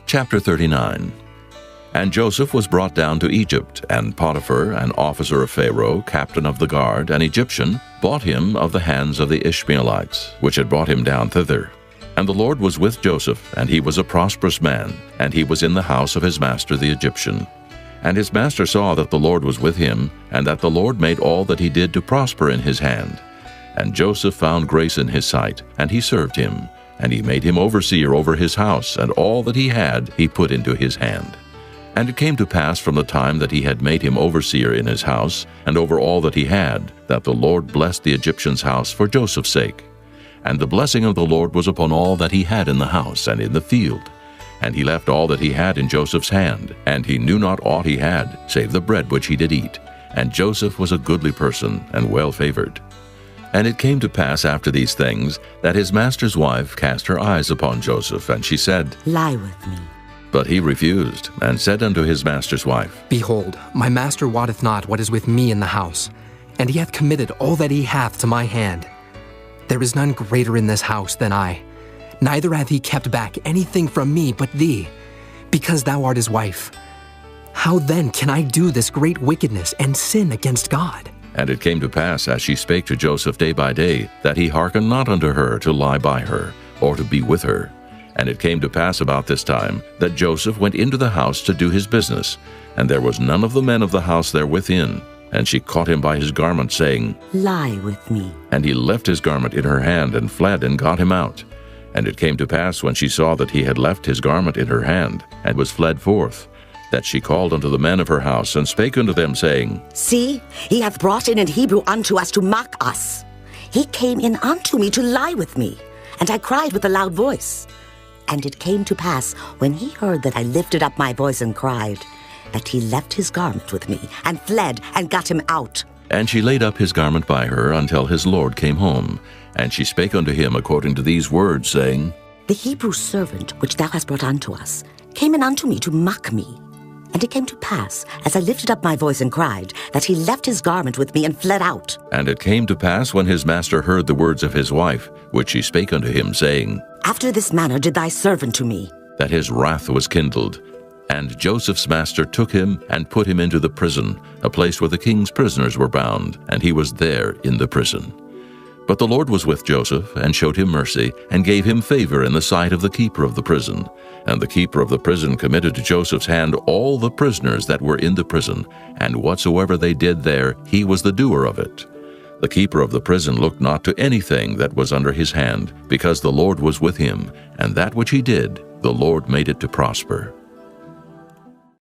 Chapter 39. And Joseph was brought down to Egypt, and Potiphar, an officer of Pharaoh, captain of the guard, an Egyptian, bought him of the hands of the Ishmaelites, which had brought him down thither. And the Lord was with Joseph, and he was a prosperous man, and he was in the house of his master the Egyptian. And his master saw that the Lord was with him, and that the Lord made all that he did to prosper in his hand. And Joseph found grace in his sight, and he served him. And he made him overseer over his house, and all that he had he put into his hand. And it came to pass from the time that he had made him overseer in his house, and over all that he had, that the Lord blessed the Egyptian's house for Joseph's sake. And the blessing of the Lord was upon all that he had in the house and in the field. And he left all that he had in Joseph's hand, and he knew not aught he had, save the bread which he did eat. And Joseph was a goodly person, and well favored. And it came to pass after these things, that his master's wife cast her eyes upon Joseph, and she said, Lie with me. But he refused, and said unto his master's wife, Behold, my master wotteth not what is with me in the house, and he hath committed all that he hath to my hand. There is none greater in this house than I, neither hath he kept back anything from me but thee, because thou art his wife. How then can I do this great wickedness and sin against God? And it came to pass, as she spake to Joseph day by day, that he hearkened not unto her to lie by her, or to be with her. And it came to pass about this time, that Joseph went into the house to do his business, and there was none of the men of the house there within. And she caught him by his garment, saying, Lie with me. And he left his garment in her hand, and fled, and got him out. And it came to pass, when she saw that he had left his garment in her hand, and was fled forth, that she called unto the men of her house, and spake unto them, saying, See, he hath brought in an Hebrew unto us to mock us. He came in unto me to lie with me, and I cried with a loud voice. And it came to pass, when he heard that I lifted up my voice and cried, that he left his garment with me, and fled, and got him out. And she laid up his garment by her until his lord came home. And she spake unto him according to these words, saying, The Hebrew servant which thou hast brought unto us came in unto me to mock me. And it came to pass, as I lifted up my voice and cried, that he left his garment with me and fled out. And it came to pass, when his master heard the words of his wife, which she spake unto him, saying, After this manner did thy servant to me. That his wrath was kindled. And Joseph's master took him, and put him into the prison, a place where the king's prisoners were bound, and he was there in the prison. But the Lord was with Joseph, and showed him mercy, and gave him favor in the sight of the keeper of the prison. And the keeper of the prison committed to Joseph's hand all the prisoners that were in the prison, and whatsoever they did there, he was the doer of it. The keeper of the prison looked not to anything that was under his hand, because the Lord was with him, and that which he did, the Lord made it to prosper.